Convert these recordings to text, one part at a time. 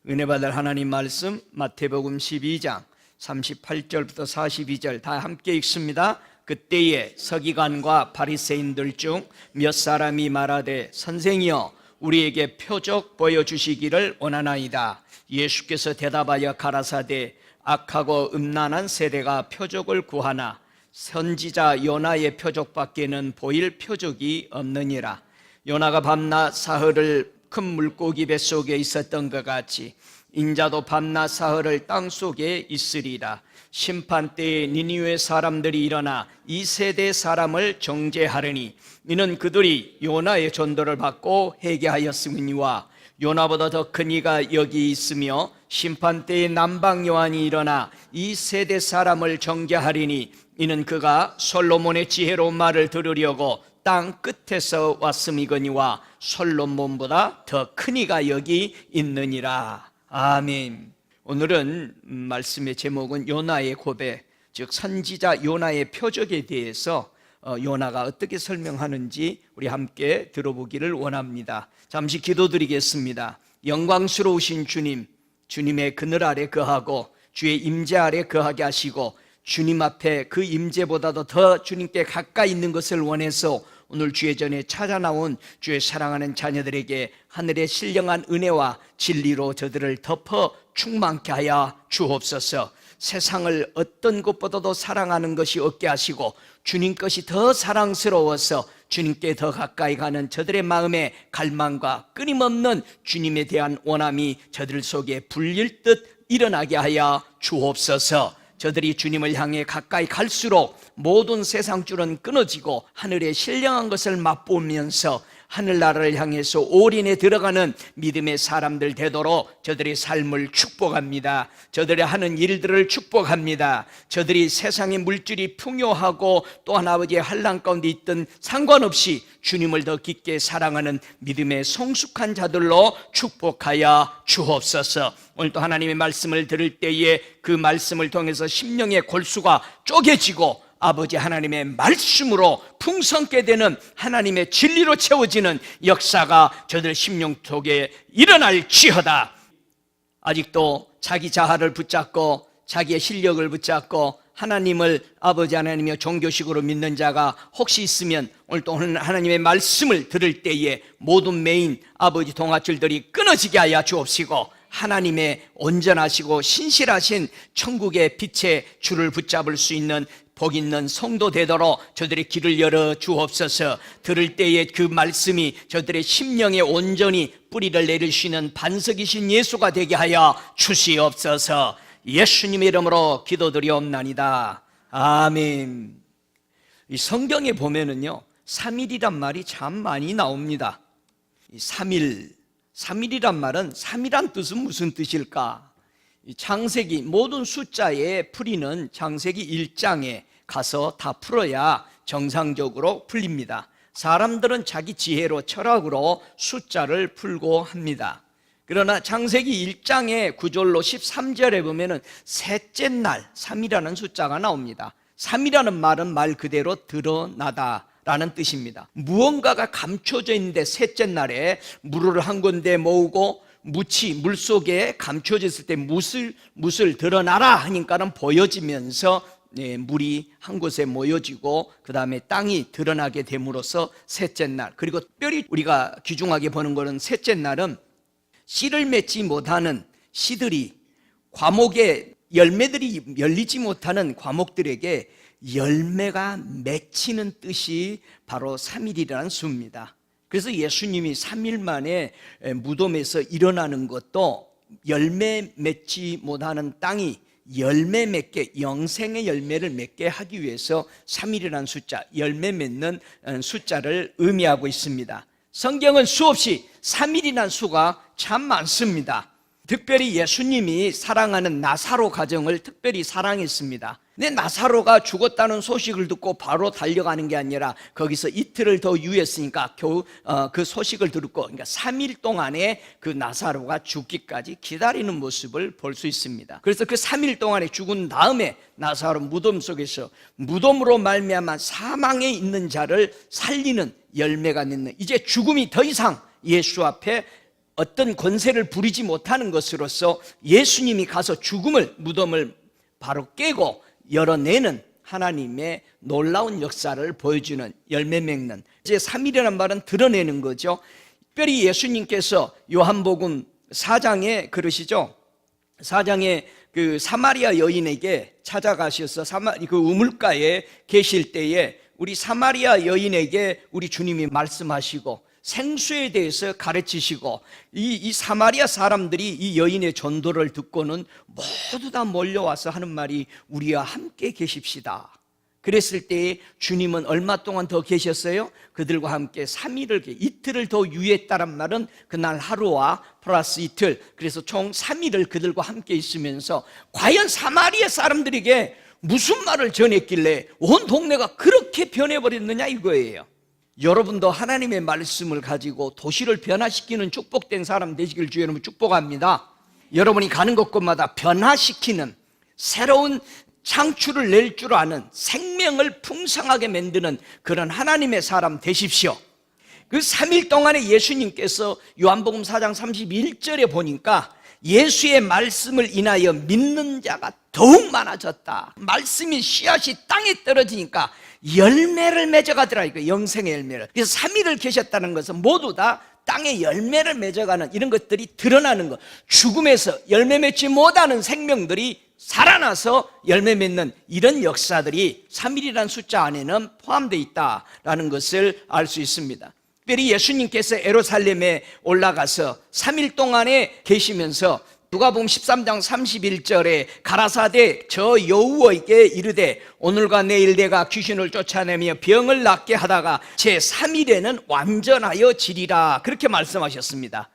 은혜 받을 하나님 말씀 마태복음 12장 38절부터 42절 다 함께 읽습니다. 그때에 서기관과 바리새인들 중 몇 사람이 말하되 선생이여 우리에게 표적 보여주시기를 원하나이다. 예수께서 대답하여 가라사대 악하고 음란한 세대가 표적을 구하나 선지자 요나의 표적밖에는 보일 표적이 없느니라. 요나가 밤낮 사흘을 큰 물고기 뱃속에 있었던 것 같이 인자도 밤낮 사흘을 땅속에 있으리라. 심판 때에 니니웨 사람들이 일어나 이 세대 사람을 정죄하려니 이는 그들이 요나의 전도를 받고 회개하였음이니와 요나보다 더 큰 이가 여기 있으며 심판 때에 남방 요한이 일어나 이 세대 사람을 정죄하리니 이는 그가 솔로몬의 지혜로운 말을 들으려고 땅 끝에서 왔음이거니와 솔로몬보다 더 큰 이가 여기 있느니라. 아멘. 오늘은 말씀의 제목은 요나의 고백, 즉 선지자 요나의 표적에 대해서 요나가 어떻게 설명하는지 우리 함께 들어보기를 원합니다. 잠시 기도드리겠습니다. 영광스러우신 주님, 주님의 그늘 아래 거하고 주의 임재 아래 거하게 하시고 주님 앞에 그 임재보다도 더 주님께 가까이 있는 것을 원해서 오늘 주의 전에 찾아 나온 주의 사랑하는 자녀들에게 하늘의 신령한 은혜와 진리로 저들을 덮어 충만케 하여 주옵소서. 세상을 어떤 것보다도 사랑하는 것이 없게 하시고 주님 것이 더 사랑스러워서 주님께 더 가까이 가는 저들의 마음의 갈망과 끊임없는 주님에 대한 원함이 저들 속에 불릴 듯 일어나게 하여 주옵소서. 저들이 주님을 향해 가까이 갈수록 모든 세상 줄은 끊어지고 하늘의 신령한 것을 맛보면서 하늘나라를 향해서 올인해 들어가는 믿음의 사람들 되도록 저들의 삶을 축복합니다. 저들이 하는 일들을 축복합니다. 저들이 세상의 물질이 풍요하고 또한 아버지의 환난 가운데 있든 상관없이 주님을 더 깊게 사랑하는 믿음의 성숙한 자들로 축복하여 주옵소서. 오늘도 하나님의 말씀을 들을 때에 그 말씀을 통해서 심령의 골수가 쪼개지고 아버지 하나님의 말씀으로 풍성케 되는 하나님의 진리로 채워지는 역사가 저들 심령 속에 일어날지어다. 아직도 자기 자아를 붙잡고 자기의 실력을 붙잡고 하나님을 아버지 하나님의 종교식으로 믿는 자가 혹시 있으면 오늘 또 하나님의 말씀을 들을 때에 모든 메인 아버지 동아줄들이 끊어지게 하여 주옵시고 하나님의 온전하시고 신실하신 천국의 빛의 줄을 붙잡을 수 있는 복 있는 성도 되도록 저들의 길을 열어 주옵소서. 들을 때에 그 말씀이 저들의 심령에 온전히 뿌리를 내릴 수 있는 반석이신 예수가 되게 하여 주시옵소서. 예수님의 이름으로 기도드리옵나이다. 아멘. 이 성경에 보면은요 3일이란 말이 참 많이 나옵니다. 이 3일이란 말은 3이란 뜻은 무슨 뜻일까? 창세기 모든 숫자의 풀이는 창세기 1장에 가서 다 풀어야 정상적으로 풀립니다. 사람들은 자기 지혜로 철학으로 숫자를 풀고 합니다. 그러나 창세기 1장의 9절로 13절에 보면은 셋째 날 3이라는 숫자가 나옵니다. 3이라는 말은 말 그대로 드러나다 라는 뜻입니다. 무언가가 감춰져 있는데 셋째 날에 물을 한 군데 모으고 물속에 감춰져 있을 때 무슬 드러나라 하니까는 보여지면서 물이 한 곳에 모여지고 그 다음에 땅이 드러나게 됨으로써 셋째 날, 그리고 특별히 우리가 귀중하게 보는 것은 셋째 날은 씨를 맺지 못하는 씨들이 과목에 열매들이 열리지 못하는 과목들에게 열매가 맺히는 뜻이 바로 3일이라는 수입니다. 그래서 예수님이 3일 만에 무덤에서 일어나는 것도 열매 맺지 못하는 땅이 열매 맺게, 영생의 열매를 맺게 하기 위해서 3일이라는 숫자, 열매 맺는 숫자를 의미하고 있습니다. 성경은 수없이 3일이라는 수가 참 많습니다. 특별히 예수님이 사랑하는 나사로 가정을 특별히 사랑했습니다. 근데 나사로가 죽었다는 소식을 듣고 바로 달려가는 게 아니라 거기서 이틀을 더 유했으니까 겨우 그 소식을 듣고, 그러니까 3일 동안에 그 나사로가 죽기까지 기다리는 모습을 볼 수 있습니다. 그래서 그 3일 동안에 죽은 다음에 나사로 무덤 속에서 무덤으로 말미암아 사망에 있는 자를 살리는 열매가 맺는, 이제 죽음이 더 이상 예수 앞에 어떤 권세를 부리지 못하는 것으로서 예수님이 가서 무덤을 바로 깨고 열어내는 하나님의 놀라운 역사를 보여주는, 열매 맺는, 이제 3일이라는 말은 드러내는 거죠. 특별히 예수님께서 요한복음 4장에 그러시죠. 4장에 그 사마리아 여인에게 찾아가셔서 그 우물가에 계실 때에 우리 사마리아 여인에게 우리 주님이 말씀하시고 생수에 대해서 가르치시고, 이 사마리아 사람들이 이 여인의 전도를 듣고는 모두 다 몰려와서 하는 말이 우리와 함께 계십시다. 그랬을 때 주님은 얼마 동안 더 계셨어요? 그들과 함께 3일을, 이틀을 더 유했다란 말은 그날 하루와 플러스 이틀, 그래서 총 3일을 그들과 함께 있으면서 과연 사마리아 사람들에게 무슨 말을 전했길래 온 동네가 그렇게 변해버렸느냐 이거예요. 여러분도 하나님의 말씀을 가지고 도시를 변화시키는 축복된 사람 되시길 주의 이름으로 축복합니다. 여러분이 가는 곳곳마다 변화시키는, 새로운 창출을 낼 줄 아는, 생명을 풍성하게 만드는 그런 하나님의 사람 되십시오. 그 3일 동안에 예수님께서 요한복음 4장 31절에 보니까 예수의 말씀을 인하여 믿는 자가 더욱 많아졌다. 말씀이 씨앗이 땅에 떨어지니까 열매를 맺어가더라, 이거 영생의 열매를. 그래서 3일을 계셨다는 것은 모두 다 땅에 열매를 맺어가는 이런 것들이 드러나는 것. 죽음에서 열매 맺지 못하는 생명들이 살아나서 열매 맺는 이런 역사들이 3일이라는 숫자 안에는 포함되어 있다라는 것을 알 수 있습니다. 특별히 예수님께서 예루살렘에 올라가서 3일 동안에 계시면서 누가복음 13장 31절에 가라사대 저 여우에게 이르되 오늘과 내일 내가 귀신을 쫓아내며 병을 낫게 하다가 제 3일에는 완전하여 지리라, 그렇게 말씀하셨습니다.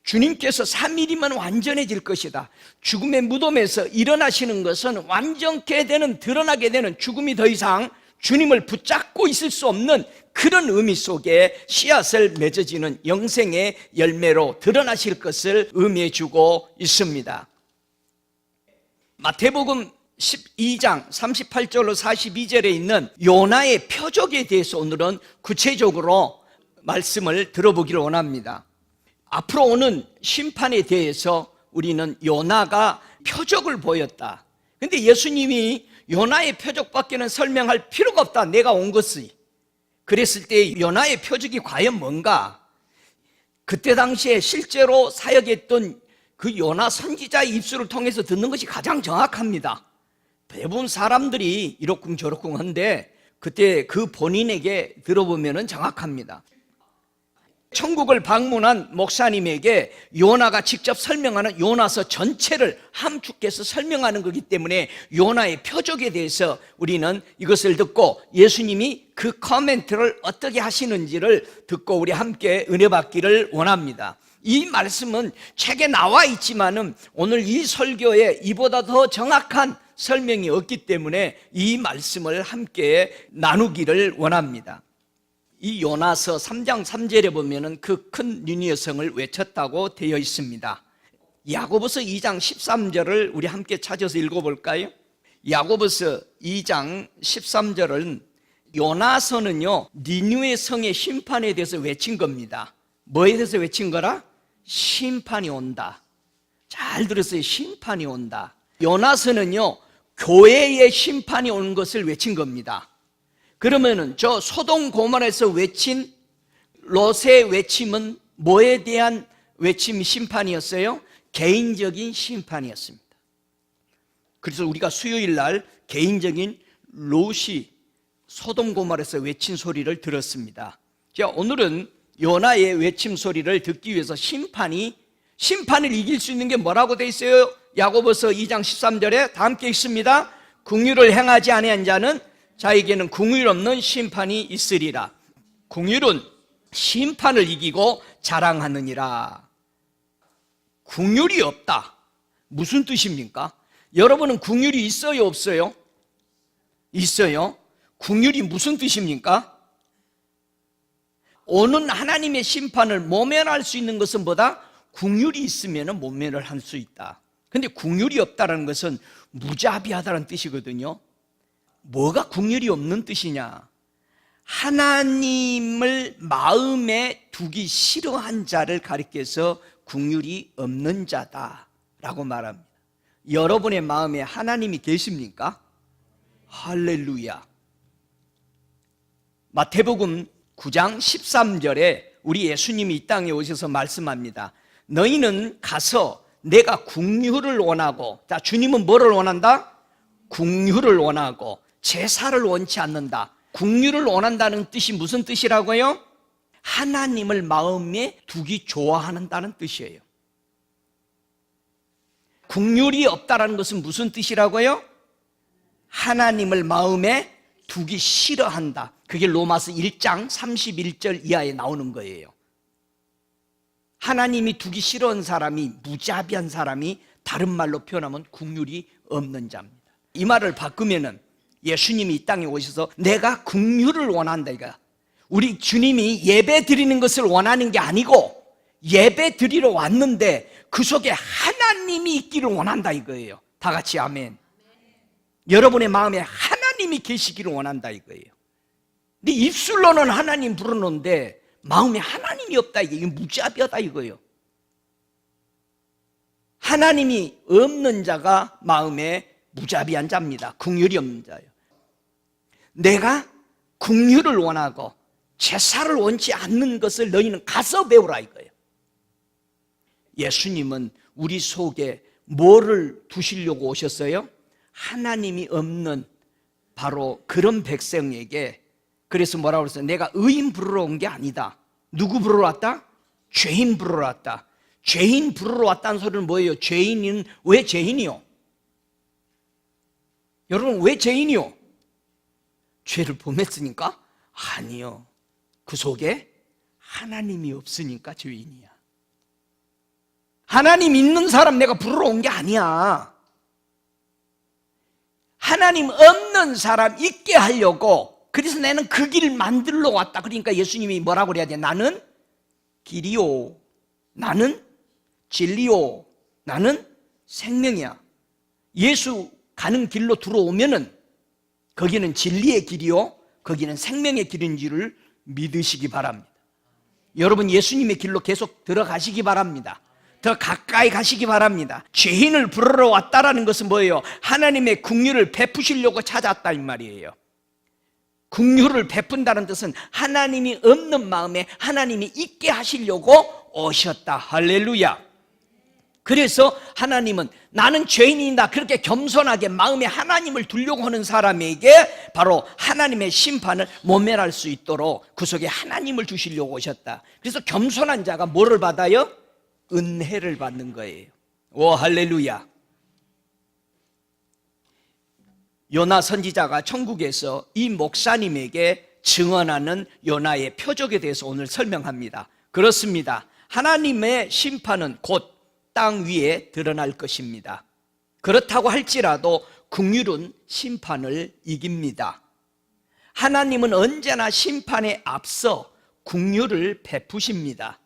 주님께서 3일이면 완전해질 것이다. 죽음의 무덤에서 일어나시는 것은 완전케 되는, 드러나게 되는, 죽음이 더 이상 주님을 붙잡고 있을 수 없는 그런 의미 속에 씨앗을 맺어지는 영생의 열매로 드러나실 것을 의미해 주고 있습니다. 마태복음 12장 38절로 42절에 있는 요나의 표적에 대해서 오늘은 구체적으로 말씀을 들어보기를 원합니다. 앞으로 오는 심판에 대해서 우리는 요나가 표적을 보였다. 그런데 예수님이 요나의 표적밖에는 설명할 필요가 없다, 내가 온 것이. 그랬을 때 요나의 표적이 과연 뭔가? 그때 당시에 실제로 사역했던 그 요나 선지자의 입술을 통해서 듣는 것이 가장 정확합니다. 대부분 사람들이 이렇쿵 저렇쿵 한데 그때 그 본인에게 들어보면 정확합니다. 천국을 방문한 목사님에게 요나가 직접 설명하는 요나서 전체를 함축해서 설명하는 거기 때문에 요나의 표적에 대해서 우리는 이것을 듣고 예수님이 그 코멘트를 어떻게 하시는지를 듣고 우리 함께 은혜 받기를 원합니다. 이 말씀은 책에 나와 있지만은 오늘 이 설교에 이보다 더 정확한 설명이 없기 때문에 이 말씀을 함께 나누기를 원합니다. 이 요나서 3장 3절에 보면은 그 큰 니느웨 성을 외쳤다고 되어 있습니다. 야고보서 2장 13절을 우리 함께 찾아서 읽어볼까요? 야고보서 2장 13절은 요나서는요 니느웨 성의 심판에 대해서 외친 겁니다. 뭐에 대해서 외친 거라? 심판이 온다. 잘 들으세요. 심판이 온다. 요나서는요 교회의 심판이 오는 것을 외친 겁니다. 그러면은 저 소돔 고모라에서 외친 롯의 외침은 뭐에 대한 외침 심판이었어요? 개인적인 심판이었습니다. 그래서 우리가 수요일 날 개인적인 롯이 소돔 고모라에서 외친 소리를 들었습니다. 자, 오늘은 요나의 외침 소리를 듣기 위해서 심판을 이길 수 있는 게 뭐라고 돼 있어요? 야고보서 2장 13절에 다 함께 읽습니다. 긍휼을 행하지 아니한 자는 자에게는 긍휼 없는 심판이 있으리라. 긍휼은 심판을 이기고 자랑하느니라. 긍휼이 없다. 무슨 뜻입니까? 여러분은 긍휼이 있어요, 없어요? 있어요. 긍휼이 무슨 뜻입니까? 오는 하나님의 심판을 모면할 수 있는 것은 뭐다? 긍휼이 있으면 모면을 할 수 있다. 근데 긍휼이 없다는 것은 무자비하다는 뜻이거든요. 뭐가 긍휼이 없는 뜻이냐? 하나님을 마음에 두기 싫어한 자를 가리켜서 긍휼이 없는 자다라고 말합니다. 여러분의 마음에 하나님이 계십니까? 할렐루야. 마태복음 9장 13절에 우리 예수님이 이 땅에 오셔서 말씀합니다. 너희는 가서 내가 긍휼을 원하고, 자, 주님은 뭐를 원한다? 긍휼을 원하고 제사를 원치 않는다. 긍휼을 원한다는 뜻이 무슨 뜻이라고요? 하나님을 마음에 두기 좋아한다는 뜻이에요. 긍휼이 없다라는 것은 무슨 뜻이라고요? 하나님을 마음에 두기 싫어한다. 그게 로마서 1장 31절 이하에 나오는 거예요. 하나님이 두기 싫어한 사람이, 무자비한 사람이 다른 말로 표현하면 긍휼이 없는 자입니다. 이 말을 바꾸면은 예수님이 이 땅에 오셔서 내가 긍휼을 원한다 이거야. 우리 주님이 예배 드리는 것을 원하는 게 아니고 예배 드리러 왔는데 그 속에 하나님이 있기를 원한다 이거예요. 다 같이 아멘. 여러분의 마음에 하나님이 계시기를 원한다 이거예요. 근데 입술로는 하나님 부르는데 마음에 하나님이 없다 이게 무자비하다 이거예요. 하나님이 없는 자가 마음에 무자비한 자입니다. 긍휼이 없는 자예요. 내가 긍휼을 원하고 제사를 원치 않는 것을 너희는 가서 배우라 이거예요. 예수님은 우리 속에 뭐를 두시려고 오셨어요? 하나님이 없는 바로 그런 백성에게. 그래서 뭐라고 그랬어요? 내가 의인 부르러 온 게 아니다. 누구 부르러 왔다? 죄인 부르러 왔다. 죄인 부르러 왔다는 소리는 뭐예요? 죄인은 왜 죄인이요? 여러분 왜 죄인이요? 죄를 범했으니까? 아니요. 그 속에 하나님이 없으니까 죄인이야. 하나님 있는 사람 내가 부르러 온 게 아니야. 하나님 없는 사람 있게 하려고, 그래서 나는 그 길을 만들러 왔다. 그러니까 예수님이 뭐라고 그래야 돼? 나는 길이요, 나는 진리요, 나는 생명이야. 예수 가는 길로 들어오면은 거기는 진리의 길이요, 거기는 생명의 길인 줄을 믿으시기 바랍니다. 여러분 예수님의 길로 계속 들어가시기 바랍니다. 더 가까이 가시기 바랍니다. 죄인을 부르러 왔다라는 것은 뭐예요? 하나님의 긍휼을 베푸시려고 찾아왔다 이 말이에요. 긍휼을 베푼다는 뜻은 하나님이 없는 마음에 하나님이 있게 하시려고 오셨다. 할렐루야. 그래서 하나님은 나는 죄인이다 그렇게 겸손하게 마음에 하나님을 두려고 하는 사람에게 바로 하나님의 심판을 모면할 수 있도록 그 속에 하나님을 주시려고 오셨다. 그래서 겸손한 자가 뭐를 받아요? 은혜를 받는 거예요. 오 할렐루야. 요나 선지자가 천국에서 이 목사님에게 증언하는 요나의 표적에 대해서 오늘 설명합니다. 그렇습니다. 하나님의 심판은 곧 땅 위에 드러날 것입니다. 그렇다고 할지라도 긍휼은 심판을 이깁니다. 하나님은 언제나 심판에 앞서 긍휼을 베푸십니다.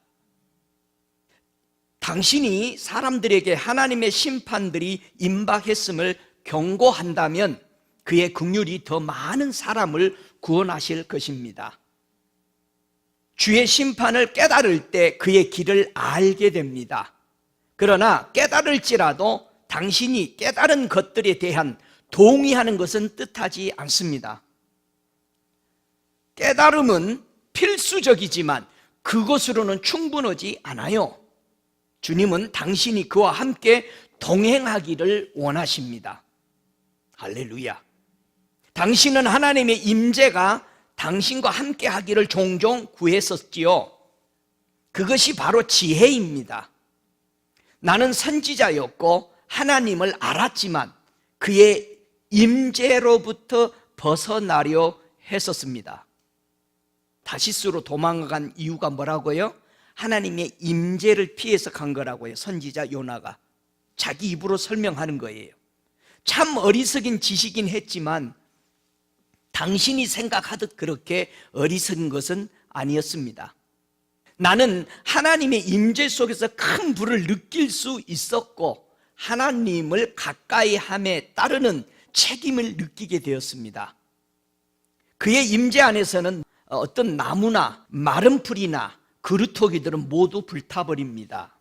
당신이 사람들에게 하나님의 심판들이 임박했음을 경고한다면 그의 긍휼이 더 많은 사람을 구원하실 것입니다. 주의 심판을 깨달을 때 그의 길을 알게 됩니다. 그러나 깨달을지라도 당신이 깨달은 것들에 대한 동의하는 것은 뜻하지 않습니다. 깨달음은 필수적이지만 그것으로는 충분하지 않아요. 주님은 당신이 그와 함께 동행하기를 원하십니다. 할렐루야. 당신은 하나님의 임재가 당신과 함께 하기를 종종 구했었지요. 그것이 바로 지혜입니다. 나는 선지자였고 하나님을 알았지만 그의 임재로부터 벗어나려 했었습니다. 다시스로 도망간 이유가 뭐라고요? 하나님의 임재를 피해서 간 거라고요. 선지자 요나가 자기 입으로 설명하는 거예요. 참 어리석인 지식인 했지만 당신이 생각하듯 그렇게 어리석은 것은 아니었습니다. 나는 하나님의 임재 속에서 큰 불을 느낄 수 있었고 하나님을 가까이 함에 따르는 책임을 느끼게 되었습니다. 그의 임재 안에서는 어떤 나무나 마른 풀이나 그루터기들은 모두 불타버립니다.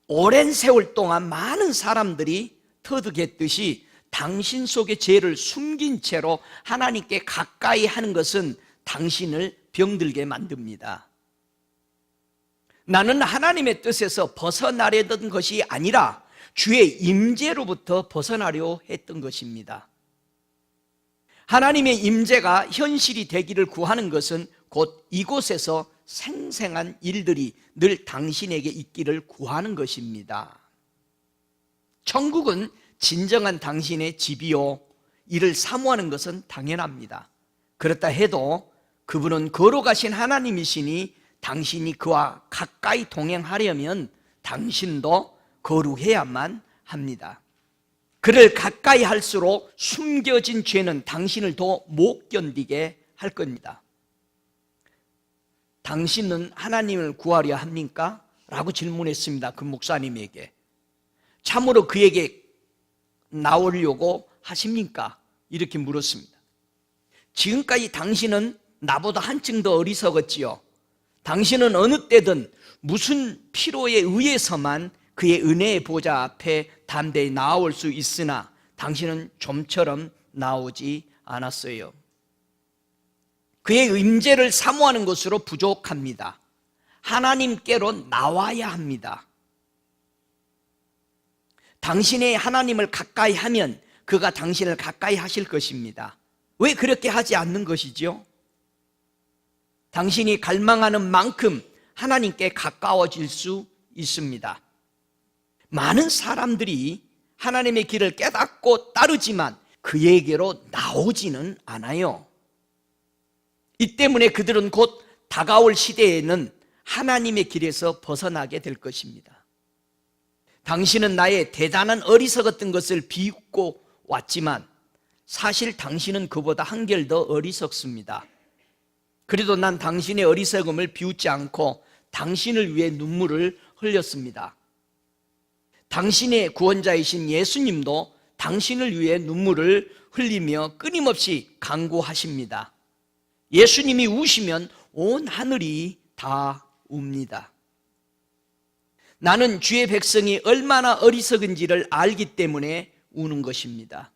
오랜 세월 동안 많은 사람들이 터득했듯이 당신 속의 죄를 숨긴 채로 하나님께 가까이 하는 것은 당신을 병들게 만듭니다. 나는 하나님의 뜻에서 벗어나려던 것이 아니라 주의 임재로부터 벗어나려 했던 것입니다. 하나님의 임재가 현실이 되기를 구하는 것은 곧 이곳에서 생생한 일들이 늘 당신에게 있기를 구하는 것입니다. 천국은 진정한 당신의 집이요, 이를 사모하는 것은 당연합니다. 그렇다 해도 그분은 거룩하신 하나님이시니 당신이 그와 가까이 동행하려면 당신도 거룩해야만 합니다. 그를 가까이 할수록 숨겨진 죄는 당신을 더 못 견디게 할 겁니다. 당신은 하나님을 구하려 합니까? 라고 질문했습니다. 그 목사님에게. 참으로 그에게 나오려고 하십니까? 이렇게 물었습니다. 지금까지 당신은 나보다 한층 더 어리석었지요. 당신은 어느 때든 무슨 필요에 의해서만 그의 은혜의 보좌 앞에 담대히 나올 수 있으나 당신은 좀처럼 나오지 않았어요. 그의 임재를 사모하는 것으로 부족합니다. 하나님께로 나와야 합니다. 당신의 하나님을 가까이 하면 그가 당신을 가까이 하실 것입니다. 왜 그렇게 하지 않는 것이지요? 당신이 갈망하는 만큼 하나님께 가까워질 수 있습니다. 많은 사람들이 하나님의 길을 깨닫고 따르지만 그에게로 나오지는 않아요. 이 때문에 그들은 곧 다가올 시대에는 하나님의 길에서 벗어나게 될 것입니다. 당신은 나의 대단한 어리석었던 것을 비웃고 왔지만 사실 당신은 그보다 한결 더 어리석습니다. 그래도 난 당신의 어리석음을 비웃지 않고 당신을 위해 눈물을 흘렸습니다. 당신의 구원자이신 예수님도 당신을 위해 눈물을 흘리며 끊임없이 간구하십니다. 예수님이 우시면 온 하늘이 다 웁니다. 나는 주의 백성이 얼마나 어리석은지를 알기 때문에 우는 것입니다.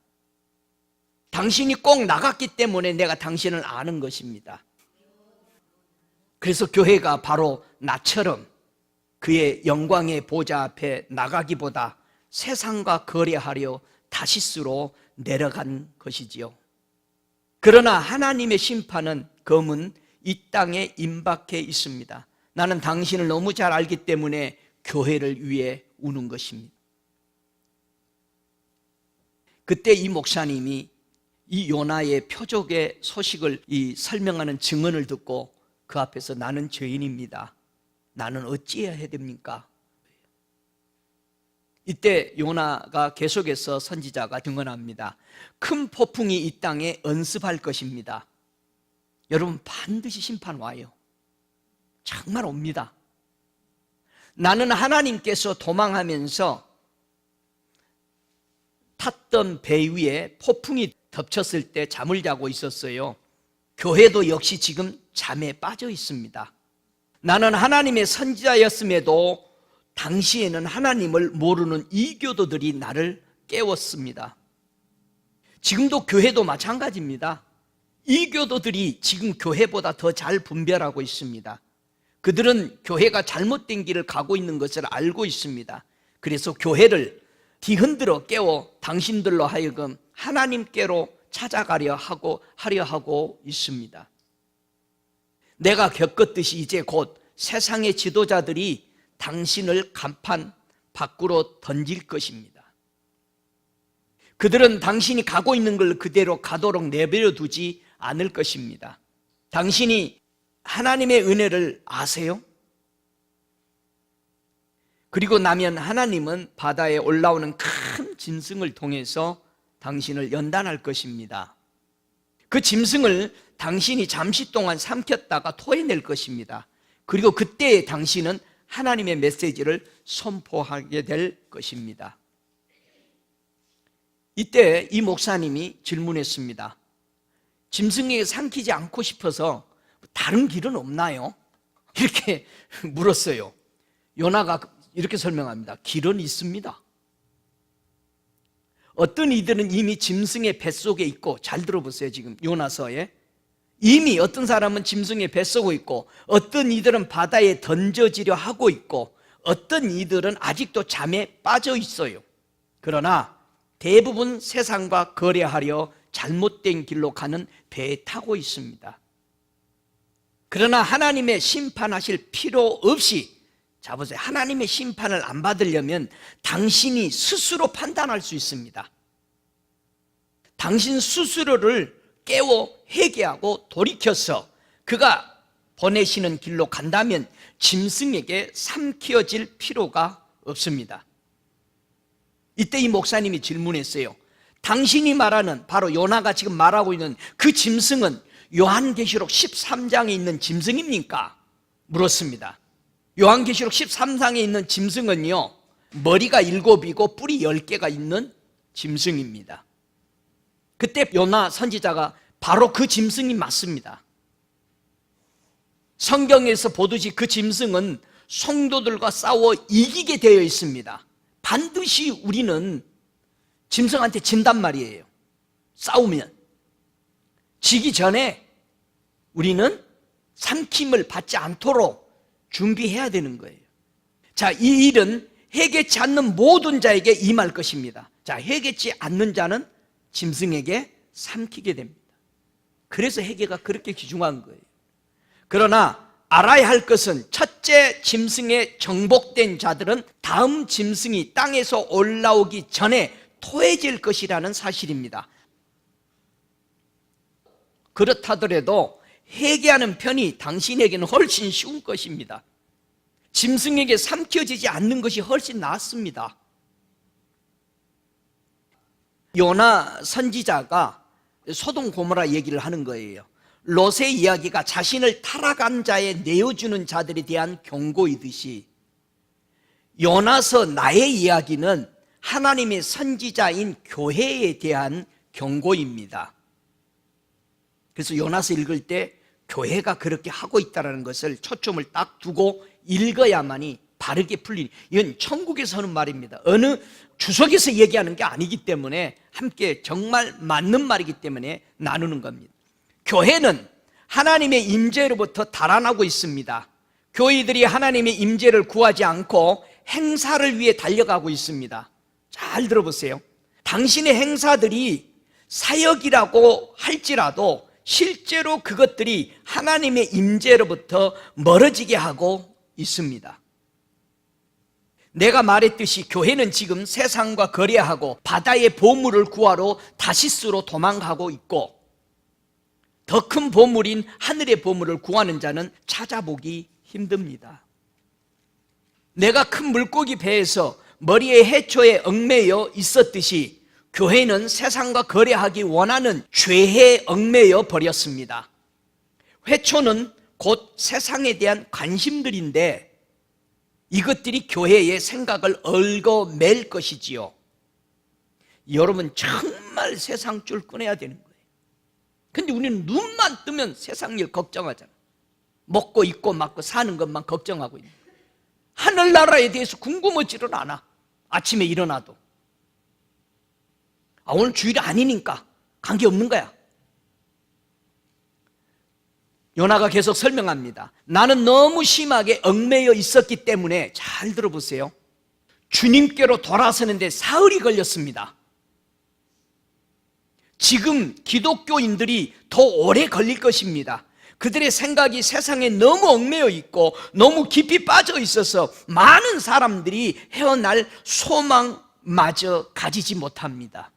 당신이 꼭 나갔기 때문에 내가 당신을 아는 것입니다. 그래서 교회가 바로 나처럼 그의 영광의 보좌 앞에 나가기보다 세상과 거래하려 다시스로 내려간 것이지요. 그러나 하나님의 심판은 검은 이 땅에 임박해 있습니다. 나는 당신을 너무 잘 알기 때문에 교회를 위해 우는 것입니다. 그때 이 목사님이 이 요나의 표적의 소식을 설명하는 증언을 듣고 그 앞에서 나는 죄인입니다. 나는 어찌해야 됩니까? 이때 요나가 계속해서 선지자가 증언합니다. 큰 폭풍이 이 땅에 언습할 것입니다. 여러분 반드시 심판 와요. 정말 옵니다. 나는 하나님께서 도망하면서 탔던 배 위에 폭풍이 덮쳤을 때 잠을 자고 있었어요. 교회도 역시 지금 잠에 빠져 있습니다. 나는 하나님의 선지자였음에도 당시에는 하나님을 모르는 이교도들이 나를 깨웠습니다. 지금도 교회도 마찬가지입니다. 이교도들이 지금 교회보다 더 잘 분별하고 있습니다. 그들은 교회가 잘못된 길을 가고 있는 것을 알고 있습니다. 그래서 교회를 뒤흔들어 깨워 당신들로 하여금 하나님께로 찾아가려 하고 있습니다. 내가 겪었듯이 이제 곧 세상의 지도자들이 당신을 간판 밖으로 던질 것입니다. 그들은 당신이 가고 있는 걸 그대로 가도록 내버려 두지 않을 것입니다. 당신이 하나님의 은혜를 아세요? 그리고 나면 하나님은 바다에 올라오는 큰 짐승을 통해서 당신을 연단할 것입니다. 그 짐승을 당신이 잠시 동안 삼켰다가 토해낼 것입니다. 그리고 그때 당신은 하나님의 메시지를 선포하게 될 것입니다. 이때 이 목사님이 질문했습니다. 짐승에게 삼키지 않고 싶어서 다른 길은 없나요? 이렇게 물었어요. 요나가 이렇게 설명합니다. 길은 있습니다. 어떤 이들은 이미 짐승의 뱃속에 있고, 잘 들어보세요. 지금 요나서에 이미 어떤 사람은 짐승의 뱃속에 있고, 어떤 이들은 바다에 던져지려 하고 있고, 어떤 이들은 아직도 잠에 빠져 있어요. 그러나 대부분 세상과 거래하려 잘못된 길로 가는 배에 타고 있습니다. 그러나 하나님의 심판하실 필요 없이, 자 보세요, 하나님의 심판을 안 받으려면 당신이 스스로 판단할 수 있습니다. 당신 스스로를 깨워 회개하고 돌이켜서 그가 보내시는 길로 간다면 짐승에게 삼키어질 필요가 없습니다. 이때 이 목사님이 질문했어요. 당신이 말하는, 바로 요나가 지금 말하고 있는 그 짐승은 요한계시록 13장에 있는 짐승입니까? 물었습니다. 요한계시록 13장에 있는 짐승은요, 머리가 7이고 뿔이 10개가 있는 짐승입니다. 그때 요나 선지자가 바로 그 짐승이 맞습니다. 성경에서 보듯이 그 짐승은 성도들과 싸워 이기게 되어 있습니다. 반드시 우리는 짐승한테 진단 말이에요. 싸우면 지기 전에 우리는 삼킴을 받지 않도록 준비해야 되는 거예요. 자, 이 일은 회개치 않는 모든 자에게 임할 것입니다. 자, 회개치 않는 자는 짐승에게 삼키게 됩니다. 그래서 회개가 그렇게 귀중한 거예요. 그러나 알아야 할 것은, 첫째 짐승에 정복된 자들은 다음 짐승이 땅에서 올라오기 전에 토해질 것이라는 사실입니다. 그렇다더라도 회개하는 편이 당신에게는 훨씬 쉬운 것입니다. 짐승에게 삼켜지지 않는 것이 훨씬 낫습니다. 요나 선지자가 소돔 고모라 얘기를 하는 거예요. 롯의 이야기가 자신을 타락한 자에 내어주는 자들에 대한 경고이듯이, 요나서 나의 이야기는 하나님의 선지자인 교회에 대한 경고입니다. 그래서 요나서 읽을 때 교회가 그렇게 하고 있다는 것을 초점을 딱 두고 읽어야만이 바르게 풀리니, 이건 천국에서 하는 말입니다. 어느 주석에서 얘기하는 게 아니기 때문에, 함께 정말 맞는 말이기 때문에 나누는 겁니다. 교회는 하나님의 임재로부터 달아나고 있습니다. 교회들이 하나님의 임재를 구하지 않고 행사를 위해 달려가고 있습니다. 잘 들어보세요. 당신의 행사들이 사역이라고 할지라도 실제로 그것들이 하나님의 임재로부터 멀어지게 하고 있습니다. 내가 말했듯이 교회는 지금 세상과 거래하고 바다의 보물을 구하러 다시스로 도망가고 있고, 더 큰 보물인 하늘의 보물을 구하는 자는 찾아보기 힘듭니다. 내가 큰 물고기 배에서 머리에 해초에 얽매여 있었듯이 교회는 세상과 거래하기 원하는 죄에 얽매여 버렸습니다. 회초는 곧 세상에 대한 관심들인데, 이것들이 교회의 생각을 얽어맬 것이지요. 여러분, 정말 세상 줄 끊어야 되는 거예요. 근데 우리는 눈만 뜨면 세상 일 걱정하잖아. 먹고 입고 맞고 사는 것만 걱정하고 있는 거예요. 하늘나라에 대해서 궁금하지를 않아. 아침에 일어나도 오늘 주일 아니니까 관계없는 거야. 요나가 계속 설명합니다. 나는 너무 심하게 얽매여 있었기 때문에, 잘 들어보세요, 주님께로 돌아서는데 사흘이 걸렸습니다. 지금 기독교인들이 더 오래 걸릴 것입니다. 그들의 생각이 세상에 너무 얽매여 있고 너무 깊이 빠져 있어서 많은 사람들이 헤어날 소망마저 가지지 못합니다.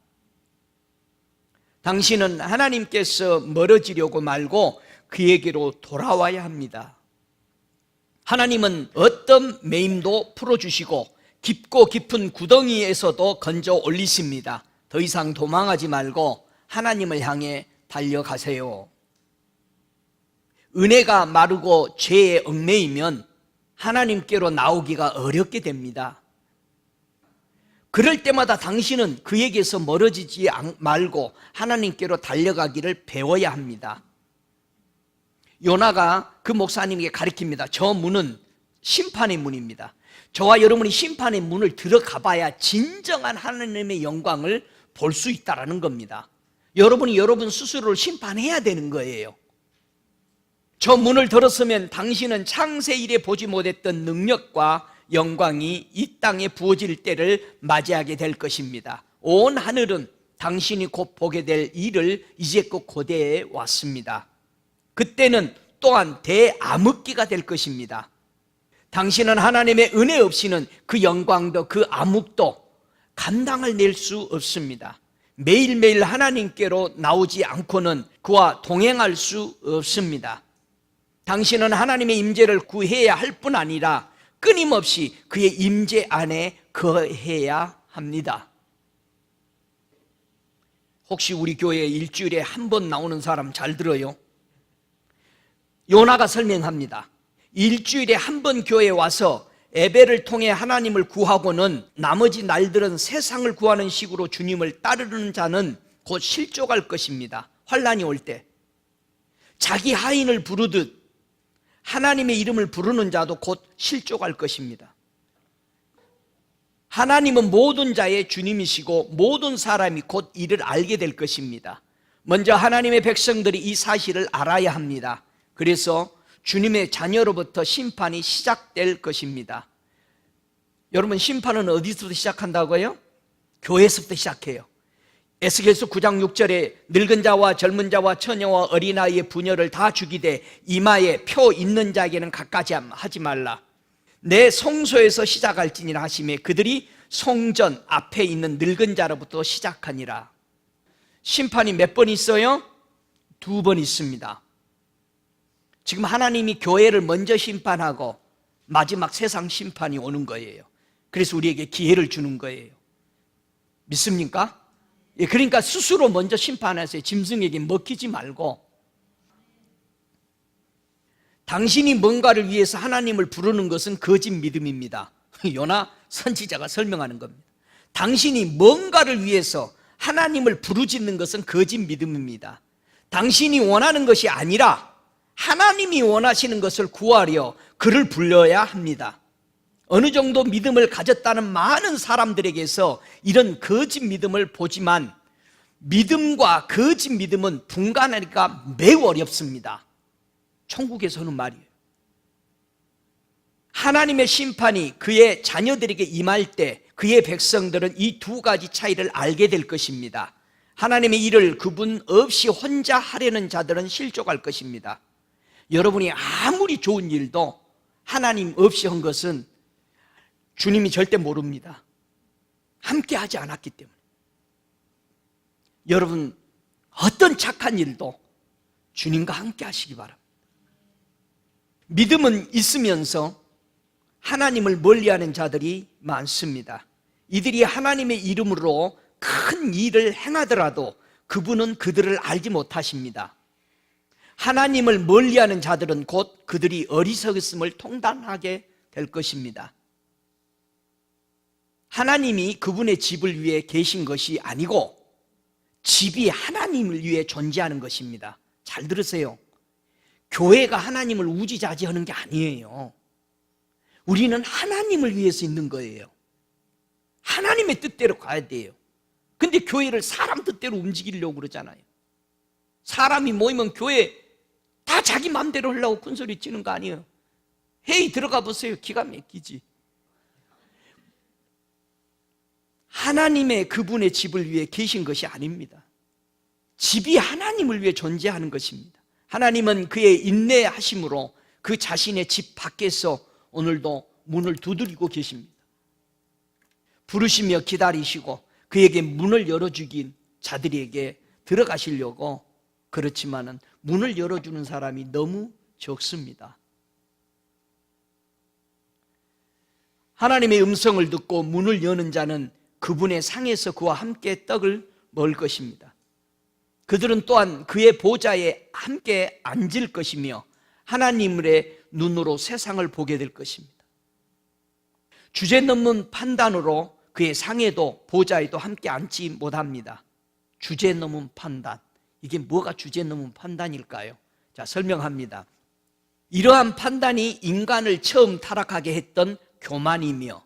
당신은 하나님께서 멀어지려고 말고 그에게로 돌아와야 합니다. 하나님은 어떤 매임도 풀어주시고 깊고 깊은 구덩이에서도 건져 올리십니다. 더 이상 도망하지 말고 하나님을 향해 달려가세요. 은혜가 마르고 죄에 얽매이면 하나님께로 나오기가 어렵게 됩니다. 그럴 때마다 당신은 그에게서 멀어지지 말고 하나님께로 달려가기를 배워야 합니다. 요나가 그 목사님에게 가르칩니다. 저 문은 심판의 문입니다. 저와 여러분이 심판의 문을 들어가 봐야 진정한 하나님의 영광을 볼 수 있다는 겁니다. 여러분이 여러분 스스로를 심판해야 되는 거예요. 저 문을 들었으면 당신은 창세 이래 보지 못했던 능력과 영광이 이 땅에 부어질 때를 맞이하게 될 것입니다. 온 하늘은 당신이 곧 보게 될 일을 이제껏 고대해 왔습니다. 그때는 또한 대암흑기가 될 것입니다. 당신은 하나님의 은혜 없이는 그 영광도 그 암흑도 감당을 낼 수 없습니다. 매일매일 하나님께로 나오지 않고는 그와 동행할 수 없습니다. 당신은 하나님의 임재를 구해야 할 뿐 아니라 끊임없이 그의 임재 안에 거해야 합니다. 혹시 우리 교회에 일주일에 한 번 나오는 사람 잘 들어요? 요나가 설명합니다. 일주일에 한 번 교회에 와서 예배를 통해 하나님을 구하고는 나머지 날들은 세상을 구하는 식으로 주님을 따르는 자는 곧 실족할 것입니다. 환난이 올 때 자기 하인을 부르듯 하나님의 이름을 부르는 자도 곧 실족할 것입니다. 하나님은 모든 자의 주님이시고 모든 사람이 곧 이를 알게 될 것입니다. 먼저 하나님의 백성들이 이 사실을 알아야 합니다. 그래서 주님의 자녀로부터 심판이 시작될 것입니다. 여러분, 심판은 어디서부터 시작한다고요? 교회에서부터 시작해요. 에스겔서 9장 6절에 늙은 자와 젊은 자와 처녀와 어린아이의 부녀를 다 죽이되 이마에 표 있는 자에게는 가까이 하지 말라. 내 성소에서 시작할지니라 하시매 그들이 성전 앞에 있는 늙은 자로부터 시작하니라. 심판이 몇 번 있어요? 2번 있습니다. 지금 하나님이 교회를 먼저 심판하고 마지막 세상 심판이 오는 거예요. 그래서 우리에게 기회를 주는 거예요. 믿습니까? 그러니까 스스로 먼저 심판하세요. 짐승에게 먹히지 말고. 당신이 뭔가를 위해서 하나님을 부르는 것은 거짓 믿음입니다. 요나 선지자가 설명하는 겁니다. 당신이 뭔가를 위해서 하나님을 부르짖는 것은 거짓 믿음입니다. 당신이 원하는 것이 아니라 하나님이 원하시는 것을 구하려 그를 불러야 합니다. 어느 정도 믿음을 가졌다는 많은 사람들에게서 이런 거짓 믿음을 보지만 믿음과 거짓 믿음은 분간하기가 매우 어렵습니다. 천국에서는 말이에요. 하나님의 심판이 그의 자녀들에게 임할 때 그의 백성들은 이 2가지 차이를 알게 될 것입니다. 하나님의 일을 그분 없이 혼자 하려는 자들은 실족할 것입니다. 여러분이 아무리 좋은 일도 하나님 없이 한 것은 주님이 절대 모릅니다. 함께 하지 않았기 때문에. 여러분, 어떤 착한 일도 주님과 함께 하시기 바랍니다. 믿음은 있으면서 하나님을 멀리하는 자들이 많습니다. 이들이 하나님의 이름으로 큰 일을 행하더라도 그분은 그들을 알지 못하십니다. 하나님을 멀리하는 자들은 곧 그들이 어리석었음을 통단하게 될 것입니다. 하나님이 그분의 집을 위해 계신 것이 아니고 집이 하나님을 위해 존재하는 것입니다. 잘 들으세요. 교회가 하나님을 우지자지하는 게 아니에요. 우리는 하나님을 위해서 있는 거예요. 하나님의 뜻대로 가야 돼요. 근데 교회를 사람 뜻대로 움직이려고 그러잖아요. 사람이 모이면 교회 다 자기 마음대로 하려고 큰소리 치는 거 아니에요. 회의 들어가 보세요. 기가 막히지. 하나님의 그분의 집을 위해 계신 것이 아닙니다. 집이 하나님을 위해 존재하는 것입니다. 하나님은 그의 인내하심으로 그 자신의 집 밖에서 오늘도 문을 두드리고 계십니다. 부르시며 기다리시고 그에게 문을 열어주긴 자들에게 들어가시려고, 그렇지만은 문을 열어주는 사람이 너무 적습니다. 하나님의 음성을 듣고 문을 여는 자는 그분의 상에서 그와 함께 떡을 먹을 것입니다. 그들은 또한 그의 보좌에 함께 앉을 것이며 하나님의 눈으로 세상을 보게 될 것입니다. 주제넘는 판단으로 그의 상에도 보좌에도 함께 앉지 못합니다. 주제넘은 판단. 이게 뭐가 주제넘은 판단일까요? 자, 설명합니다. 이러한 판단이 인간을 처음 타락하게 했던 교만이며,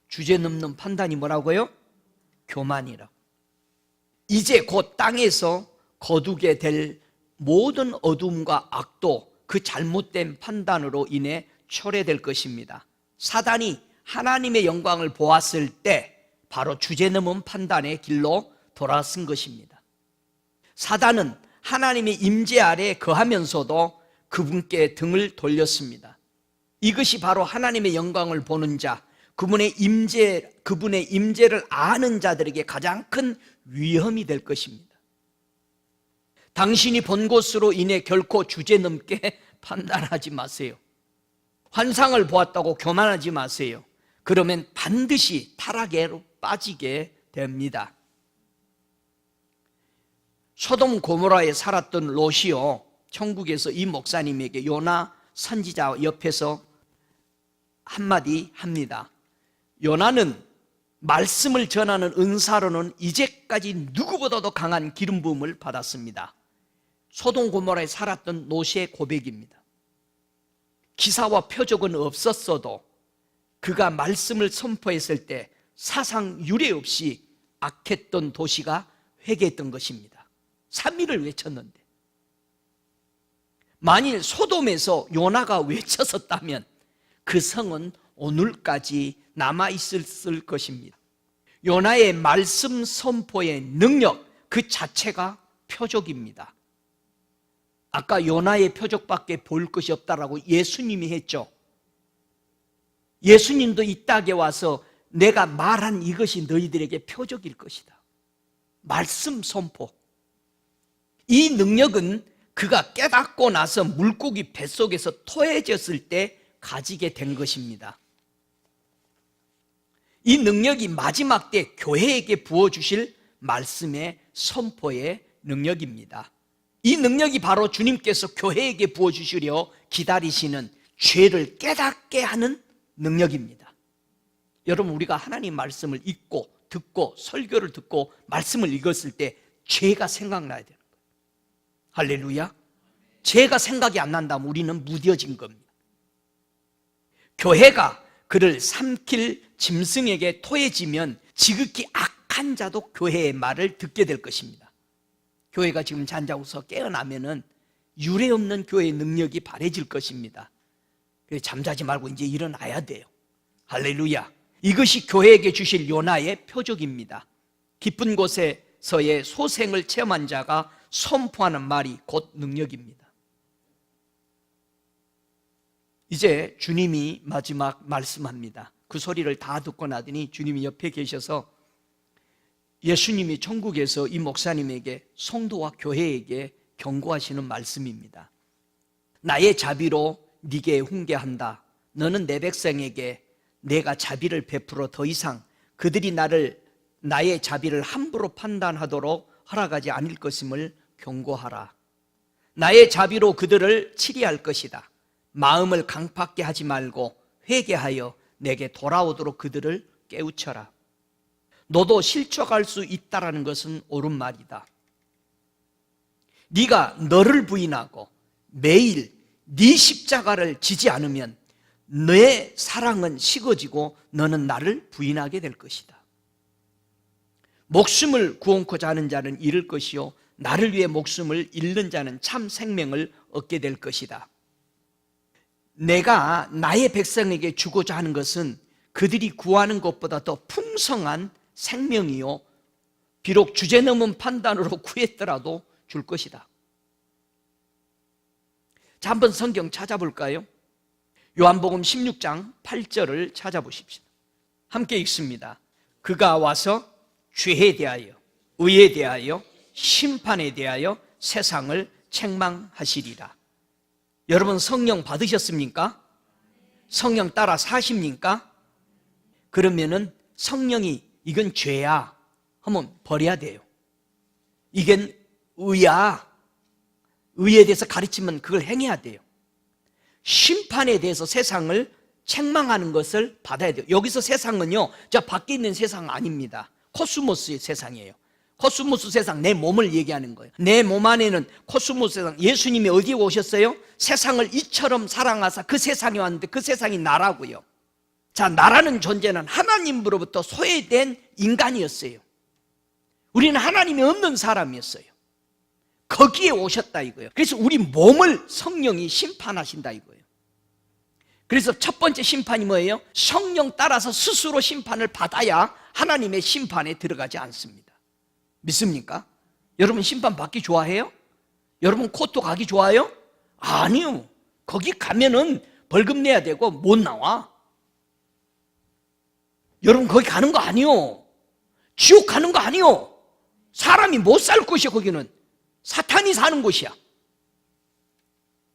주제넘는 판단이 뭐라고요? 교만이라고. 이제 곧 땅에서 거두게 될 모든 어둠과 악도 그 잘못된 판단으로 인해 초래될 것입니다. 사단이 하나님의 영광을 보았을 때 바로 주제넘은 판단의 길로 돌아선 것입니다. 사단은 하나님의 임재 아래 거하면서도 그분께 등을 돌렸습니다. 이것이 바로 하나님의 영광을 보는 자, 그분의 임재를 아는 자들에게 가장 큰 위험이 될 것입니다. 당신이 본 것으로 인해 결코 주제넘게 판단하지 마세요. 환상을 보았다고 교만하지 마세요. 그러면 반드시 타락에로 빠지게 됩니다. 소돔 고모라에 살았던 롯이요, 천국에서 이 목사님에게 요나 선지자 옆에서 한마디 합니다. 요나는 말씀을 전하는 은사로는 이제까지 누구보다도 강한 기름 부음을 받았습니다. 소돔 고모라에 살았던 롯의 고백입니다. 기사와 표적은 없었어도 그가 말씀을 선포했을 때 사상 유례 없이 악했던 도시가 회개했던 것입니다. 3일을 외쳤는데, 만일 소돔에서 요나가 외쳤었다면 그 성은 오늘까지 남아있을 것입니다. 요나의 말씀 선포의 능력 그 자체가 표적입니다. 아까 요나의 표적밖에 볼 것이 없다라고 예수님이 했죠. 예수님도 이 땅에 와서 내가 말한 이것이 너희들에게 표적일 것이다. 말씀 선포. 이 능력은 그가 깨닫고 나서 물고기 뱃속에서 토해졌을 때 가지게 된 것입니다. 이 능력이 마지막 때 교회에게 부어주실 말씀의 선포의 능력입니다. 이 능력이 바로 주님께서 교회에게 부어주시려 기다리시는 죄를 깨닫게 하는 능력입니다. 여러분, 우리가 하나님 말씀을 읽고 듣고 설교를 듣고 말씀을 읽었을 때 죄가 생각나야 되는 거예요. 할렐루야. 죄가 생각이 안 난다면 우리는 무뎌진 겁니다. 교회가 그를 삼킬 짐승에게 토해지면 지극히 악한 자도 교회의 말을 듣게 될 것입니다. 교회가 지금 잠자고서 깨어나면은 유례 없는 교회의 능력이 발해질 것입니다. 그래서 잠자지 말고 이제 일어나야 돼요. 할렐루야. 이것이 교회에게 주실 요나의 표적입니다. 깊은 곳에서의 소생을 체험한 자가 선포하는 말이 곧 능력입니다. 이제 주님이 마지막 말씀합니다. 그 소리를 다 듣고 나더니 주님이 옆에 계셔서 예수님이 천국에서 이 목사님에게, 성도와 교회에게 경고하시는 말씀입니다. 나의 자비로 네게 훈계한다. 너는 내 백성에게 내가 자비를 베풀어 더 이상 그들이 나의 자비를 함부로 판단하도록 허락하지 않을 것임을 경고하라. 나의 자비로 그들을 치리할 것이다. 마음을 강팍게 하지 말고 회개하여 내게 돌아오도록 그들을 깨우쳐라. 너도 실족할 수 있다라는 것은 옳은 말이다. 네가 너를 부인하고 매일 네 십자가를 지지 않으면 내 사랑은 식어지고 너는 나를 부인하게 될 것이다. 목숨을 구원코자 하는 자는 잃을 것이요 나를 위해 목숨을 잃는 자는 참 생명을 얻게 될 것이다. 내가 나의 백성에게 주고자 하는 것은 그들이 구하는 것보다 더 풍성한 생명이요 비록 주제넘은 판단으로 구했더라도 줄 것이다. 자, 한번 성경 찾아볼까요? 요한복음 16장 8절을 찾아보십시오. 함께 읽습니다. 그가 와서 죄에 대하여, 의에 대하여, 심판에 대하여 세상을 책망하시리라. 여러분, 성령 받으셨습니까? 성령 따라 사십니까? 그러면은 성령이 이건 죄야 하면 버려야 돼요. 이건 의야, 의에 대해서 가르치면 그걸 행해야 돼요. 심판에 대해서 세상을 책망하는 것을 받아야 돼요. 여기서 세상은요, 저 밖에 있는 세상 아닙니다. 코스모스의 세상이에요. 코스모스 세상, 내 몸을 얘기하는 거예요. 내 몸 안에는 코스모스 세상, 예수님이 어디에 오셨어요? 세상을 이처럼 사랑하사 그 세상에 왔는데 그 세상이 나라고요. 자, 나라는 존재는 하나님으로부터 소외된 인간이었어요. 우리는 하나님이 없는 사람이었어요. 거기에 오셨다 이거예요. 그래서 우리 몸을 성령이 심판하신다 이거예요. 그래서 첫 번째 심판이 뭐예요? 성령 따라서 스스로 심판을 받아야 하나님의 심판에 들어가지 않습니다. 믿습니까? 여러분 심판 받기 좋아해요? 여러분 코트 가기 좋아해요? 아니요. 거기 가면은 벌금 내야 되고 못 나와. 여러분 거기 가는 거 아니요. 지옥 가는 거 아니요. 사람이 못 살 곳이야. 거기는 사탄이 사는 곳이야.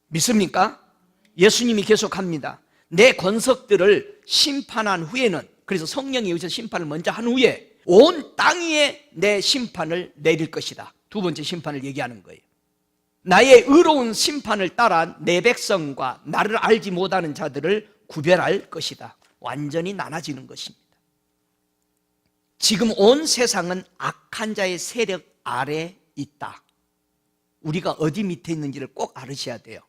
믿습니까? 예수님이 계속합니다. 내 권석들을 심판한 후에는, 그래서 성령이 여기서 심판을 먼저 한 후에 온 땅 위에 내 심판을 내릴 것이다. 두 번째 심판을 얘기하는 거예요. 나의 의로운 심판을 따라 내 백성과 나를 알지 못하는 자들을 구별할 것이다. 완전히 나눠지는 것입니다. 지금 온 세상은 악한 자의 세력 아래 있다. 우리가 어디 밑에 있는지를 꼭 알으셔야 돼요.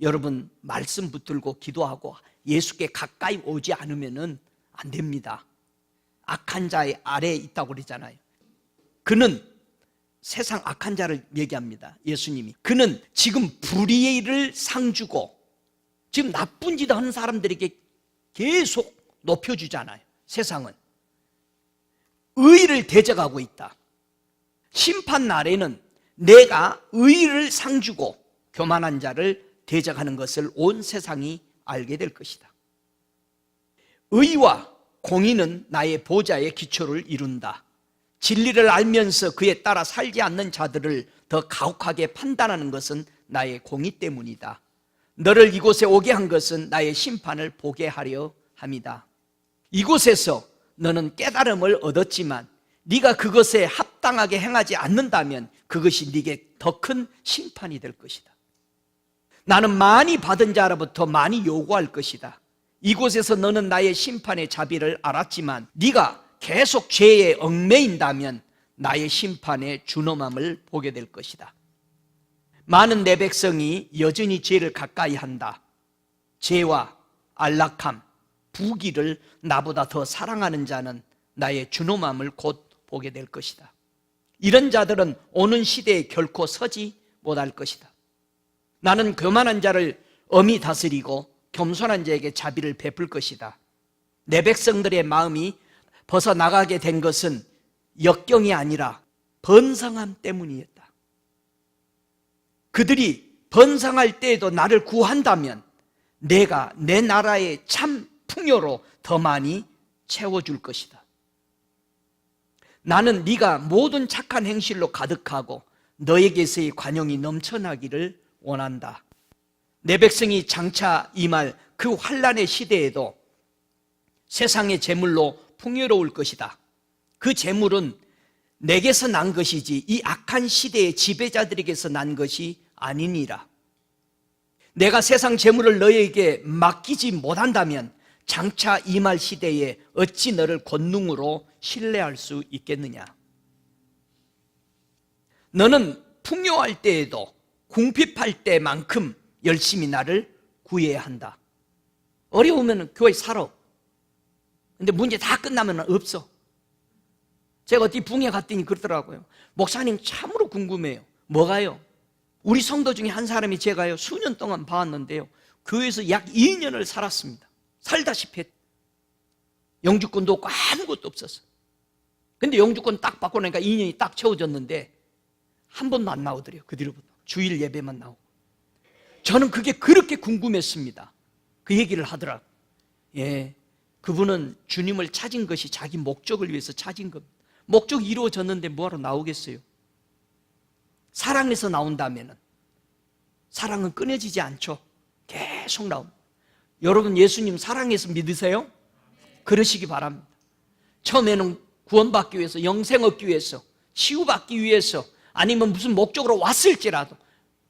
여러분 말씀 붙들고 기도하고 예수께 가까이 오지 않으면 안 됩니다. 악한 자의 아래에 있다고 그러잖아요. 그는 세상 악한 자를 얘기합니다. 예수님이. 그는 지금 불의를 상주고 지금 나쁜 짓 하는 사람들에게 계속 높여주잖아요. 세상은 의를 대적하고 있다. 심판 날에는 내가 의를 상주고 교만한 자를 대적하는 것을 온 세상이 알게 될 것이다. 의와 공의는 나의 보좌의 기초를 이룬다. 진리를 알면서 그에 따라 살지 않는 자들을 더 가혹하게 판단하는 것은 나의 공의 때문이다. 너를 이곳에 오게 한 것은 나의 심판을 보게 하려 함이다. 이곳에서 너는 깨달음을 얻었지만 네가 그것에 합당하게 행하지 않는다면 그것이 네게 더 큰 심판이 될 것이다. 나는 많이 받은 자로부터 많이 요구할 것이다. 이곳에서 너는 나의 심판의 자비를 알았지만 네가 계속 죄에 얽매인다면 나의 심판의 준엄함을 보게 될 것이다. 많은 내 백성이 여전히 죄를 가까이 한다. 죄와 안락함, 부귀를 나보다 더 사랑하는 자는 나의 준엄함을 곧 보게 될 것이다. 이런 자들은 오는 시대에 결코 서지 못할 것이다. 나는 교만한 자를 엄히 다스리고 겸손한 자에게 자비를 베풀 것이다. 내 백성들의 마음이 벗어나가게 된 것은 역경이 아니라 번성함 때문이었다. 그들이 번성할 때에도 나를 구한다면 내가 내 나라의 참 풍요로 더 많이 채워줄 것이다. 나는 네가 모든 착한 행실로 가득하고 너에게서의 관용이 넘쳐나기를 원한다. 내 백성이 장차 임할 그 환난의 시대에도 세상의 재물로 풍요로울 것이다. 그 재물은 내게서 난 것이지 이 악한 시대의 지배자들에게서 난 것이 아니니라. 내가 세상 재물을 너에게 맡기지 못한다면 장차 임할 시대에 어찌 너를 권능으로 신뢰할 수 있겠느냐. 너는 풍요할 때에도 궁핍할 때만큼 열심히 나를 구해야 한다. 어려우면 교회 살아. 근데 문제 다 끝나면 없어. 제가 어디 붕에 갔더니 그러더라고요. 목사님 참으로 궁금해요. 뭐가요? 우리 성도 중에 한 사람이 제가요 수년 동안 봐왔는데요 교회에서 약 2년을 살았습니다. 살다시피 영주권도 없고 아무것도 없었어. 근데 영주권 딱 받고 나니까 2년이 딱 채워졌는데 한 번도 안 나오더래요. 그 뒤로부터 주일 예배만 나오고. 저는 그게 그렇게 궁금했습니다. 그 얘기를 하더라고요. 예, 그분은 주님을 찾은 것이 자기 목적을 위해서 찾은 겁니다. 목적이 이루어졌는데 뭐하러 나오겠어요? 사랑에서 나온다면 사랑은 끊어지지 않죠. 계속 나옵니다. 여러분 예수님 사랑해서 믿으세요? 그러시기 바랍니다. 처음에는 구원받기 위해서, 영생 얻기 위해서, 치유받기 위해서, 아니면 무슨 목적으로 왔을지라도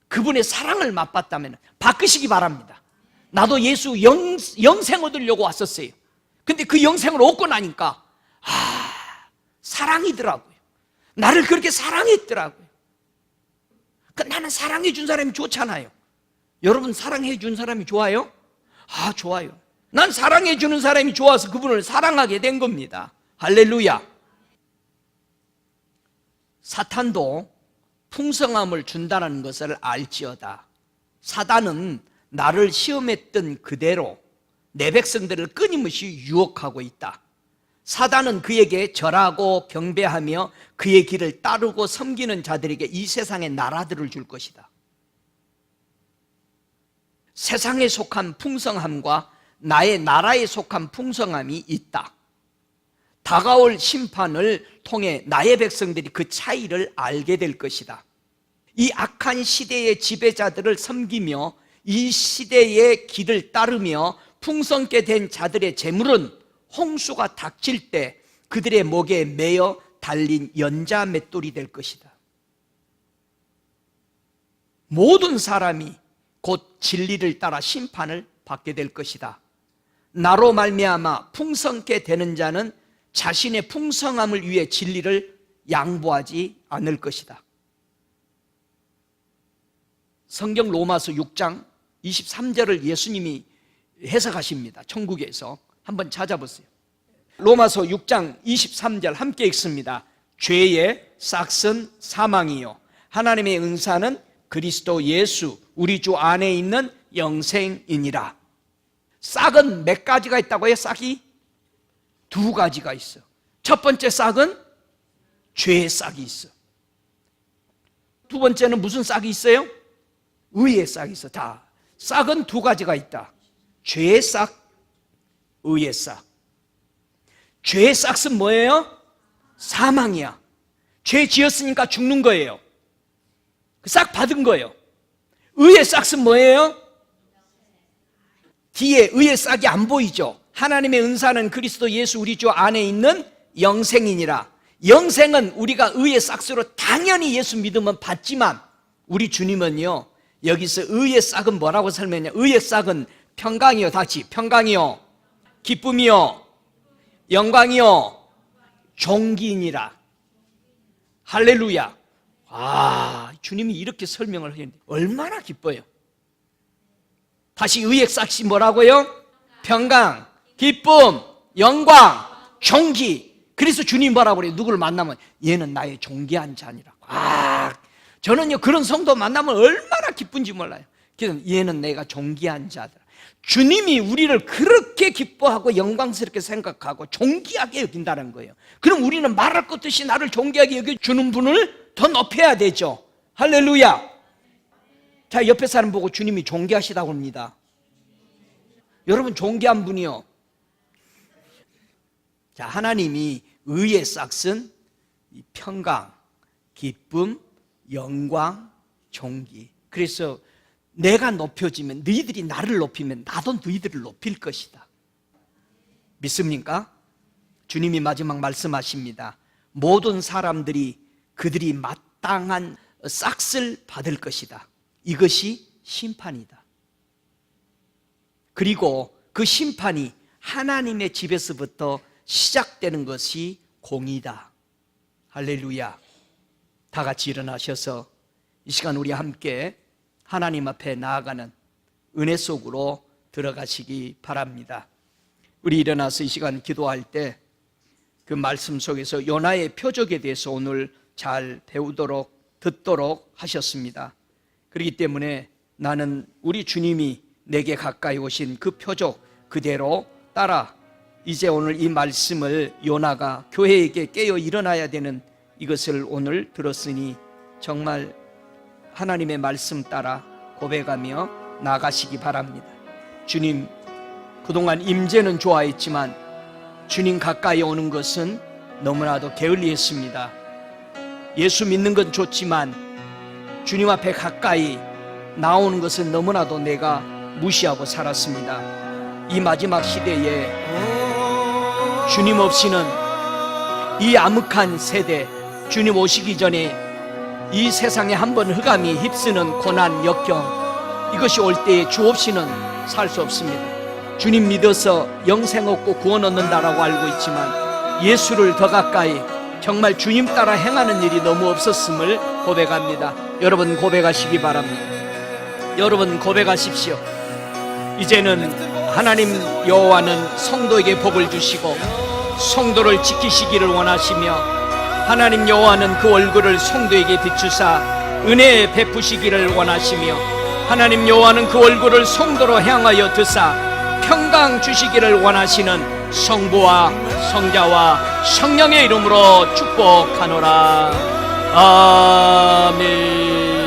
그분의 사랑을 맛봤다면 바꾸시기 바랍니다. 나도 예수 영생 얻으려고 왔었어요. 근데 그 영생을 얻고 나니까 사랑이더라고요. 나를 그렇게 사랑했더라고요. 나는 사랑해 준 사람이 좋잖아요. 여러분 사랑해 준 사람이 좋아요? 좋아요. 난 사랑해 주는 사람이 좋아서 그분을 사랑하게 된 겁니다. 할렐루야. 사탄도 풍성함을 준다는 것을 알지어다. 사단은 나를 시험했던 그대로 내 백성들을 끊임없이 유혹하고 있다. 사단은 그에게 절하고 경배하며 그의 길을 따르고 섬기는 자들에게 이 세상의 나라들을 줄 것이다. 세상에 속한 풍성함과 나의 나라에 속한 풍성함이 있다. 다가올 심판을 통해 나의 백성들이 그 차이를 알게 될 것이다. 이 악한 시대의 지배자들을 섬기며 이 시대의 길을 따르며 풍성케 된 자들의 재물은 홍수가 닥칠 때 그들의 목에 매어 달린 연자 맷돌이 될 것이다. 모든 사람이 곧 진리를 따라 심판을 받게 될 것이다. 나로 말미암아 풍성케 되는 자는 자신의 풍성함을 위해 진리를 양보하지 않을 것이다. 성경 로마서 6장 23절을 예수님이 해석하십니다. 천국에서 한번 찾아보세요. 로마서 6장 23절 함께 읽습니다. 죄의 싹은 사망이요 하나님의 은사는 그리스도 예수 우리 주 안에 있는 영생이니라. 싹은 몇 가지가 있다고요? 싹이 두 가지가 있어. 첫 번째 싹은 죄의 싹이 있어. 두 번째는 무슨 싹이 있어요? 의의 싹이 있어. 다 싹은 두 가지가 있다. 죄의 싹, 의의 싹. 죄의 싹은 뭐예요? 사망이야. 죄 지었으니까 죽는 거예요. 그 싹 받은 거예요. 의의 싹은 뭐예요? 뒤에 의의 싹이 안 보이죠? 하나님의 은사는 그리스도 예수 우리 주 안에 있는 영생이니라. 영생은 우리가 의의 싹으로 당연히 예수 믿으면 받지만 우리 주님은요, 여기서 의의 싹은 뭐라고 설명해요? 의의 싹은 평강이요, 다시 평강이요, 기쁨이요, 영광이요, 존귀니라. 할렐루야. 주님이 이렇게 설명을 하는데 얼마나 기뻐요. 다시 의의 싹이 뭐라고요? 평강, 기쁨, 영광, 존귀. 그래서 주님 뭐라고 그래요? 누구를 만나면 얘는 나의 존귀한 자니라고. 저는요 그런 성도 만나면 얼마나 기쁜지 몰라요. 그래서 얘는 내가 존귀한 자다. 주님이 우리를 그렇게 기뻐하고 영광스럽게 생각하고 존귀하게 여긴다는 거예요. 그럼 우리는 말할 것 없이 나를 존귀하게 여겨주는 분을 더 높여야 되죠. 할렐루야. 자, 옆에 사람 보고 주님이 존귀하시다고 합니다. 여러분 존귀한 분이요. 자, 하나님이 의의 싹은 평강, 기쁨, 영광, 존귀. 그래서 내가 높여지면 너희들이 나를 높이면 나도 너희들을 높일 것이다. 믿습니까? 주님이 마지막 말씀하십니다. 모든 사람들이 그들이 마땅한 싹을 받을 것이다. 이것이 심판이다. 그리고 그 심판이 하나님의 집에서부터 시작되는 것이 공의다. 할렐루야. 다 같이 일어나셔서 이 시간 우리 함께 하나님 앞에 나아가는 은혜 속으로 들어가시기 바랍니다. 우리 일어나서 이 시간 기도할 때 그 말씀 속에서 요나의 표적에 대해서 오늘 잘 배우도록 듣도록 하셨습니다. 그렇기 때문에 나는 우리 주님이 내게 가까이 오신 그 표적 그대로 따라 이제 오늘 이 말씀을 요나가 교회에게 깨어 일어나야 되는 이것을 오늘 들었으니 정말 하나님의 말씀 따라 고백하며 나가시기 바랍니다. 주님, 그동안 임재는 좋아했지만 주님 가까이 오는 것은 너무나도 게을리했습니다. 예수 믿는 건 좋지만 주님 앞에 가까이 나오는 것은 너무나도 내가 무시하고 살았습니다. 이 마지막 시대에 주님 없이는 이 암흑한 세대, 주님 오시기 전에 이 세상에 한번 흑암이 휩쓰는 고난 역경, 이것이 올 때에 주 없이는 살 수 없습니다. 주님 믿어서 영생 얻고 구원 얻는다라고 알고 있지만 예수를 더 가까이 정말 주님 따라 행하는 일이 너무 없었음을 고백합니다. 여러분 고백하시기 바랍니다. 여러분 고백하십시오. 이제는 하나님 여호와는 성도에게 복을 주시고 성도를 지키시기를 원하시며 하나님 여호와는 그 얼굴을 성도에게 비추사 은혜 베푸시기를 원하시며 하나님 여호와는 그 얼굴을 성도로 향하여 드사 평강 주시기를 원하시는 성부와 성자와 성령의 이름으로 축복하노라. 아멘.